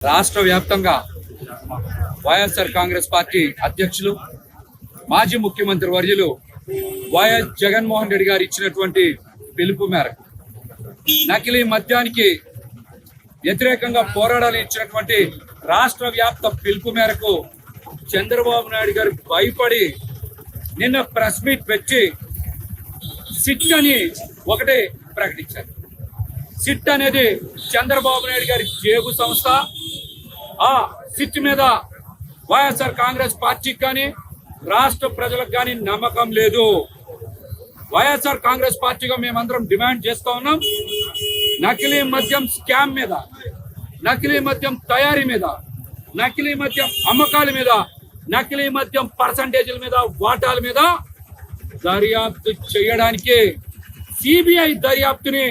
రాష్ట్ర వ్యాప్తంగా వైఎస్ఆర్ కాంగ్రెస్ పార్టీ అధ్యక్షులు మాజీ ముఖ్యమంత్రి వర్యులు వైఎస్ జగన్మోహన్ రెడ్డి గారు ఇచ్చినటువంటి పిలుపు మేరకు నకిలీ మద్యానికి వ్యతిరేకంగా పోరాడాలని ఇచ్చినటువంటి రాష్ట్ర వ్యాప్త పిలుపు మేరకు చంద్రబాబు నాయుడు గారు భయపడి నిన్న ప్రెస్ మీట్ పెట్టి సిట్ అని ఒకటి ప్రకటించారు. సిట్ అనేది చంద్రబాబు నాయుడు గారి జేబు సంస్థ. ఆ సిట్ మీద వైఎస్ఆర్ కాంగ్రెస్ పార్టీకి కానీ రాష్ట్ర ప్రజలకు కానీ నమ్మకం లేదు. వైఎస్ఆర్ కాంగ్రెస్ పార్టీగా మేమందరం డిమాండ్ చేస్తా ఉన్నాం. నకిలీ మద్యం స్కామ్ మీద, నకిలీ మద్యం తయారీ మీద, నకిలీ మద్యం అమ్మకాల మీద, నకిలీ మద్యం పర్సంటేజీల మీద, వాటాల మీద దర్యాప్తు చేయడానికి సిబిఐ దర్యాప్తుని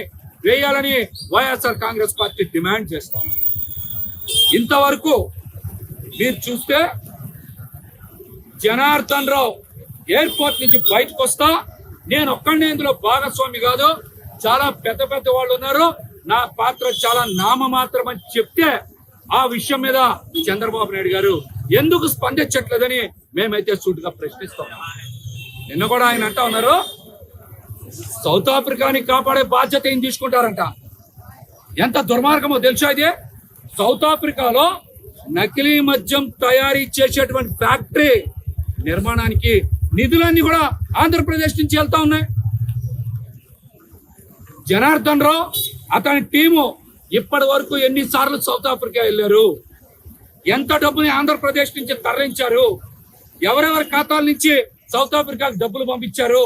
వేయాలని వైఎస్ఆర్ కాంగ్రెస్ పార్టీ డిమాండ్ చేస్తాం. ఇంతవరకు మీరు చూస్తే జనార్దన్ రావు ఎయిర్పోర్ట్ నుంచి బయటకు వస్తా, నేను ఒక్కడే ఇందులో భాగస్వామి కాదు, చాలా పెద్ద పెద్ద వాళ్ళు ఉన్నారు, నా పాత్ర చాలా నామమాత్రం అని చెప్తే ఆ విషయం మీద చంద్రబాబు నాయుడు గారు ఎందుకు స్పందించట్లేదని మేమైతే సూటిగా ప్రశ్నిస్తాం. నిన్న కూడా ఆయన అంటా ఉన్నారు, సౌత్ ఆఫ్రికాని కాపాడే బాధ్యత ఏం తీసుకుంటారంట. ఎంత దుర్మార్గమో తెలుసా ఇది? సౌత్ ఆఫ్రికాలో నకిలీ మద్యం తయారీ చేసేటువంటి ఫ్యాక్టరీ నిర్మాణానికి నిధులన్నీ కూడా ఆంధ్రప్రదేశ్ నుంచి వెళ్తా ఉన్నాయి. జనార్దన్ రావు అతని టీము ఇప్పటి వరకు ఎన్నిసార్లు సౌత్ ఆఫ్రికా వెళ్ళారు, ఎంత డబ్బుని ఆంధ్రప్రదేశ్ నుంచి తరలించారు, ఎవరెవరి ఖాతాల నుంచి సౌత్ ఆఫ్రికాకు డబ్బులు పంపించారు,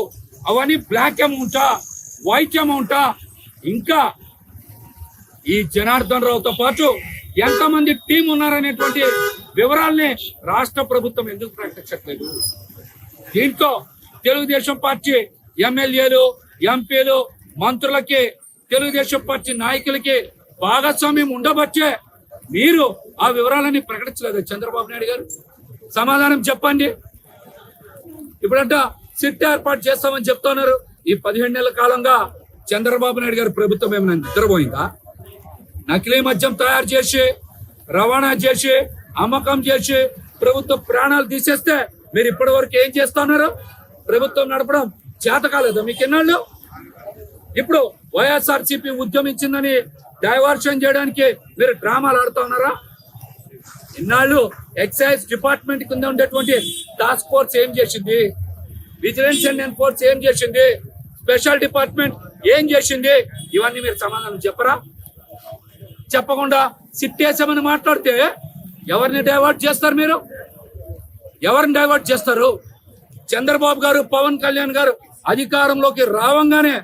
అవన్నీ బ్లాక్ అమౌంటా, వైట్ అమౌంటా, ఇంకా ఈ జనార్దన్ రావుతో పాటు ఎంతమంది టీం ఉన్నారనేటువంటి వివరాల్ని రాష్ట్ర ప్రభుత్వం ఎందుకు ప్రకటించట్లేదు? దీంతో తెలుగుదేశం పార్టీ ఎమ్మెల్యేలు, ఎంపీలు, మంత్రులకి, తెలుగుదేశం పార్టీ నాయకులకి భాగస్వామ్యం ఉండబట్టే మీరు ఆ వివరాలన్నీ ప్రకటించలేదు. చంద్రబాబు నాయుడు గారు సమాధానం చెప్పండి. ఇప్పుడంట సిట్ ఏర్పాటు చేస్తామని చెప్తున్నారు. ఈ 17 నెలల కాలంగా చంద్రబాబు నాయుడు గారి ప్రభుత్వం ఏమైనా నిద్రపోయిందా? నకిలీ మద్యం తయారు చేసి, రవాణా చేసి, అమ్మకం చేసి ప్రభుత్వ ప్రాణాలు తీసేస్తే మీరు ఇప్పటి వరకు ఏం చేస్తున్నారు? ప్రభుత్వం నడపడం చేత కాలేదా మీకు ఎన్నాళ్ళు? ఇప్పుడు వైఎస్ఆర్సీపీ ఉద్యమించిందని డైవర్షన్ చేయడానికి మీరు డ్రామాలు ఆడుతూ ఉన్నారా? ఇన్నాళ్ళు ఎక్సైజ్ డిపార్ట్మెంట్ కింద ఉండేటువంటి టాస్క్ ఫోర్స్ ఏం చేసింది? విజిలెన్స్ అండ్ ఎన్ఫోర్స్ ఏం చేసింది? స్పెషల్ డిపార్ట్మెంట్ ఏం చేసింది? ఇవన్నీ మీరు సమాధానం చెప్పరా? చెప్పకుండా సిట్టేసామని మాట్లాడితే ఎవరిని డైవర్ట్ చేస్తారు? మీరు ఎవరిని డైవర్ట్ చేస్తారు? చంద్రబాబు గారు, పవన్ కళ్యాణ్ గారు అధికారంలోకి రావంగానే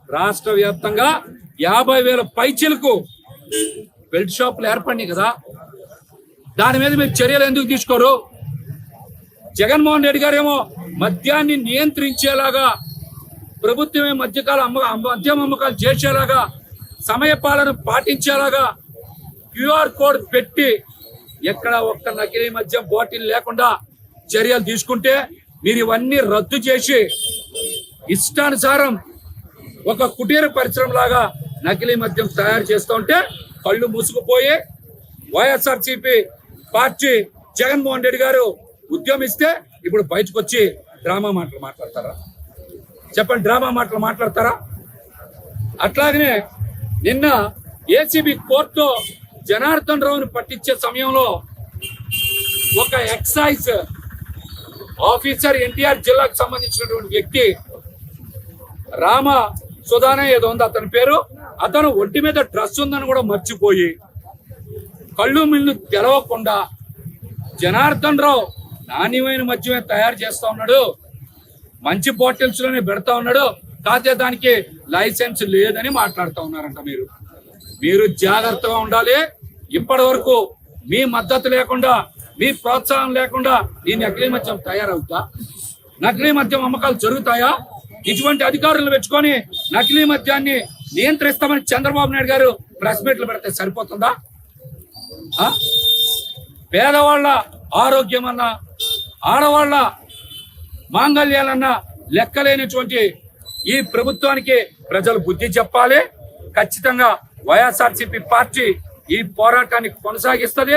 రాష్ట్ర వ్యాప్తంగా 50,000 పైచీలకు బెల్ట్ షాపులు ఏర్పడినాయి కదా, దాని మీద మీరు చర్యలు ఎందుకు తీసుకోరు? జగన్మోహన్ రెడ్డి గారేమో మద్యాన్ని నియంత్రించేలాగా, ప్రభుత్వమే మద్యం అమ్మకాలు చేసేలాగా, సమయపాలన పాటించేలాగా క్యూఆర్ కోడ్ పెట్టి ఎక్కడ ఒక్క నకిలీ మద్యం బాటిల్ లేకుండా చర్యలు తీసుకుంటే మీరు ఇవన్నీ రద్దు చేసి ఇష్టానుసారం ఒక కుటీర పరిశ్రమ లాగా నకిలీ మద్యం తయారు చేస్తూ ఉంటే కళ్ళు మూసుకుపోయి వైఎస్ఆర్సీపీ పార్టీ జగన్మోహన్ రెడ్డి గారు ఉద్యమిస్తే ఇప్పుడు బయటకు వచ్చి డ్రామా మాటలు మాట్లాడతారా? చెప్పండి, డ్రామా మాటలు మాట్లాడతారా? అట్లాగనే నిన్న ఏసీబీ కోర్టులో జనార్దన్ రావుని పట్టించే సమయంలో ఒక ఎక్సైజ్ ఆఫీసర్ ఎన్టీఆర్ జిల్లాకు సంబంధించినటువంటి వ్యక్తి రామ సుధానే ఏదో ఉంది అతని పేరు, అతను ఒంటి మీద డ్రెస్ ఉందని కూడా మర్చిపోయి కళ్ళు మిల్లు తెరవకుండా జనార్దన్ రావు నాణ్యమైన మద్యమే తయారు చేస్తా ఉన్నాడు, మంచి బాటిల్స్ లోనే పెడతా ఉన్నాడు, కాకపోతే దానికి లైసెన్స్ లేదని మాట్లాడుతూ ఉన్నారంట. మీరు జాగ్రత్తగా ఉండాలి. ఇప్పటి వరకు మీ మద్దతు లేకుండా, మీ ప్రోత్సాహం లేకుండా ఈ నకిలీ మద్యం తయారవుతా? నకిలీ మద్యం అమ్మకాలు జరుగుతాయా? ఇటువంటి అధికారులను పెట్టుకొని నకిలీ మద్యాన్ని నియంత్రిస్తామని చంద్రబాబు నాయుడు గారు ప్రెస్ మీట్లు పెడితే సరిపోతుందా? పేదవాళ్ల ఆరోగ్యం అన్నా, ఆడవాళ్ల మాంగళ్యాలన్నా లెక్కలేనటువంటి ఈ ప్రభుత్వానికి ప్రజలు బుద్ధి చెప్పాలి. ఖచ్చితంగా వైఎస్ఆర్సీపీ పార్టీ ఈ పోరాటాన్ని కొనసాగిస్తది.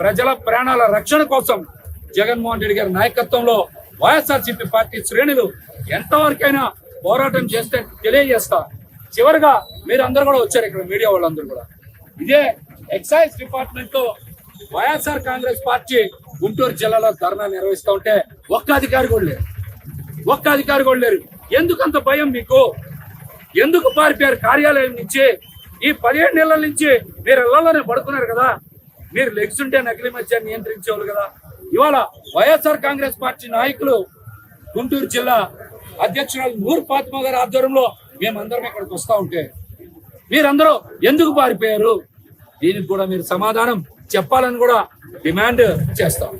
ప్రజల ప్రాణాల రక్షణ కోసం జగన్మోహన్ రెడ్డి గారి నాయకత్వంలో వైఎస్ఆర్సీపీ పార్టీ శ్రేణులు ఎంతవరకైనా పోరాటం చేస్తే తెలియజేస్తా. చివరిగా మీరందరూ కూడా వచ్చారు, ఇక్కడ మీడియా వాళ్ళందరూ కూడా. ఇదే ఎక్సైజ్ డిపార్ట్మెంట్ తో వైఎస్ఆర్ కాంగ్రెస్ పార్టీ గుంటూరు జిల్లాలో ధర్నా నిర్వహిస్తూ ఉంటే ఒక్క అధికారి కూడా లేరు. ఎందుకంత భయం మీకు? ఎందుకు పారిపోయారు కార్యాలయం నుంచి? ఈ 17 నెలల నుంచి మీరు ఇళ్లలోనే పడుతున్నారు కదా. మీరు లెగ్సుంటే నకిలీ మద్యాన్ని నియంత్రించేవాళ్ళు కదా. ఇవాళ వైఎస్ఆర్ కాంగ్రెస్ పార్టీ నాయకులు గుంటూరు జిల్లా అధ్యక్షురాలు నూర్ ఫాతిమా గారి ఆధ్వర్యంలో మేమందరం ఇక్కడికి వస్తా ఉంటే మీరందరూ ఎందుకు పారిపోయారు? దీనికి కూడా మీరు సమాధానం చెప్పాలని కూడా డిమాండ్ చేస్తాం.